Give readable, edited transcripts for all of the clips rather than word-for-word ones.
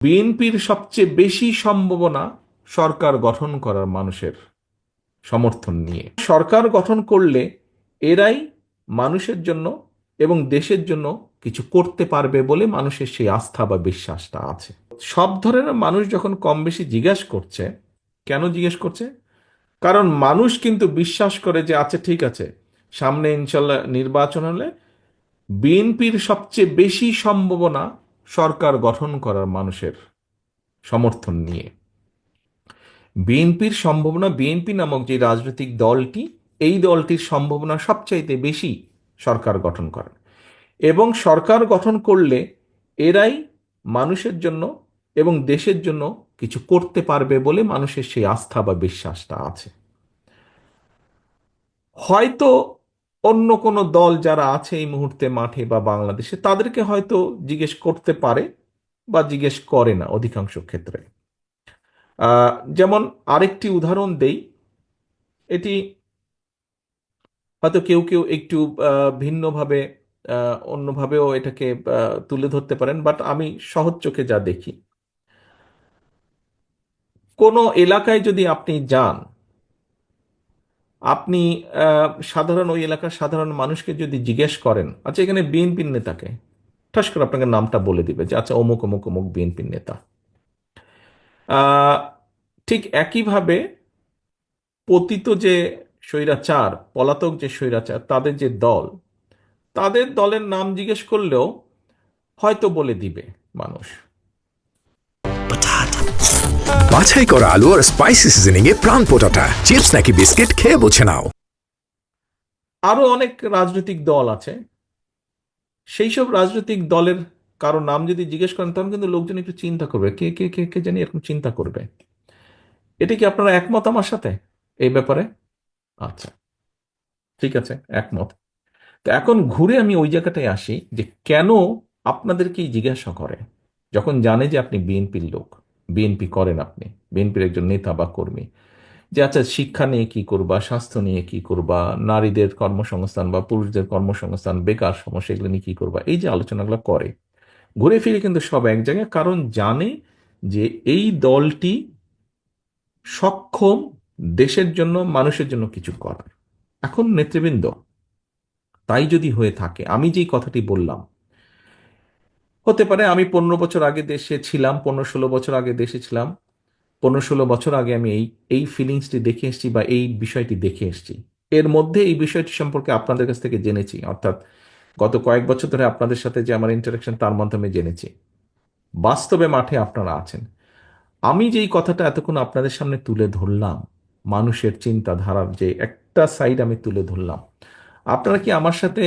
বিএনপির সবচেয়ে বেশি সম্ভাবনা সরকার গঠন করার মানুষের সমর্থন নিয়ে। সরকার গঠন করলে এরাই মানুষের জন্য এবং দেশের জন্য কিছু করতে পারবে বলে মানুষের সেই আস্থা বা বিশ্বাসটা আছে। সব ধরনের মানুষ যখন কম বেশি জিজ্ঞেস করছে, কেন জিজ্ঞেস করছে? কারণ মানুষ কিন্তু বিশ্বাস করে যে আচ্ছা ঠিক আছে, সামনে ইনশাল্লাহ নির্বাচন হলে বিএনপির সবচেয়ে বেশি সম্ভাবনা সরকার গঠন করার মানুষের সমর্থন নিয়ে। বিএনপির সম্ভাবনা, বিএনপি নামক যে রাজনৈতিক দলটি, এই দলটির সম্ভাবনা সবচাইতে বেশি সরকার গঠন করার, এবং সরকার গঠন করলে এরাই মানুষের জন্য এবং দেশের জন্য কিছু করতে পারবে বলে মানুষের সেই আস্থা বা বিশ্বাসটা আছে। হয়তো অন্য কোনো দল যারা আছে এই মুহূর্তে মাঠে বা বাংলাদেশে, তাদেরকে হয়তো জিজ্ঞেস করতে পারে বা জিজ্ঞেস করে না অধিকাংশ ক্ষেত্রে। যেমন আরেকটি উদাহরণ দেই, এটি হয়তো কেউ কেউ একটু ভিন্নভাবে, অন্যভাবেও এটাকে তুলে ধরতে পারেন, বাট আমি সহজ চোখে যা দেখি, কোনো এলাকায় যদি আপনি যান, আপনি সাধারণ ওই এলাকার সাধারণ মানুষকে যদি জিজ্ঞেস করেন আচ্ছা এখানে বিএনপির নেতাকে, ঠাস করে আপনাকে নামটা বলে দিবে যে আচ্ছা অমুক অমুক অমুক বিএনপির নেতা। আহ, ঠিক একইভাবে পতিত যে স্বৈরাচার, পলাতক যে স্বৈরাচার, তাদের যে দল, তাদের দলের নাম জিজ্ঞেস করলেও হয়তো বলে দিবে মানুষ। বাছাই করা আলু আর স্পাইসি সিজনিং এ প্রাণ পোটাটা চিপস নাকি বিস্কিট খেয়ে বুঝে নাও। আরো অনেক রাজনৈতিক দল আছে, সেই সব রাজনৈতিক দলের কারো নাম যদি জিজ্ঞেস করেন তখন কিন্তু লোকজন একটু চিন্তা করবে, কে কে কে কে জানি এরকম চিন্তা করবে। এটা কি আপনারা একমত আমার সাথে এই ব্যাপারে? আচ্ছা, ঠিক আছে, একমত। তো এখন ঘুরে আমি ওই জায়গাটায় আসি যে কেন আপনাদেরকেই জিজ্ঞাসা করে, যখন জানে যে আপনি বিএনপির লোক, বিএনপি করেন, আপনি বিএনপির একজন নেতা বা কর্মী, যে আচ্ছা শিক্ষা নিয়ে কি করবা, স্বাস্থ্য নিয়ে কি করবা, নারীদের কর্মসংস্থান বা পুরুষদের কর্মসংস্থান, বেকার সমস্যা, এগুলো নিয়ে কি করবা, এই যে আলোচনাগুলো করে, ঘুরে ফিরে কিন্তু সব এক জায়গায়, কারণ জানে যে এই দলটি সক্ষম দেশের জন্য মানুষের জন্য কিছু করার। এখন নেতৃবৃন্দ, তাই যদি হয়ে থাকে, আমি যেই কথাটি বললাম, হতে পারে আমি 15 বছর আগে দেশে ছিলাম, 15-16 বছর আগে দেশে ছিলাম, 15-16 বছর আগে আমি এই এই ফিলিংসটি দেখে এসেছি বা এই বিষয়টি দেখে এসেছি। এর মধ্যে এই বিষয়টি সম্পর্কে আপনাদের কাছ থেকে জেনেছি, অর্থাৎ গত কয়েক বছর ধরে আপনাদের সাথে যে আমার ইন্টারাকশন, তার মাধ্যমে জেনেছি বাস্তবে মাঠে আপনারা আছেন। আমি যেই কথাটা এতক্ষণ আপনাদের সামনে তুলে ধরলাম, মানুষের চিন্তাধারার যে একটা সাইড আমি তুলে ধরলাম, আপনারা কি আমার সাথে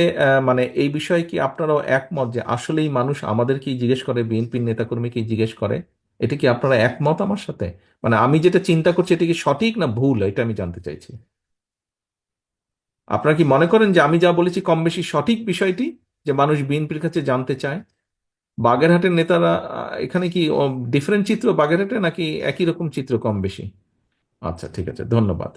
মানে এই বিষয়ে কি আপনারাও একমত যে আসলেই মানুষ আমাদেরকেই জিজ্ঞেস করে, বিএনপির নেতাকর্মীকেই জিজ্ঞেস করে? এটা কি আপনারা একমত আমার সাথে? মানে আমি যেটা চিন্তা করছি এটা কি সঠিক না ভুল, এটা আমি জানতে চাইছি। আপনারা কি মনে করেন যে আমি যা বলেছি কম বেশি সঠিক বিষয়টি, যে মানুষ বিএনপির কাছে জানতে চায়? বাগেরহাটের নেতারা এখানে কি ডিফারেন্ট চিত্র বাগেরহাটে, নাকি একই রকম চিত্র কম বেশি? আচ্ছা, ঠিক আছে, ধন্যবাদ।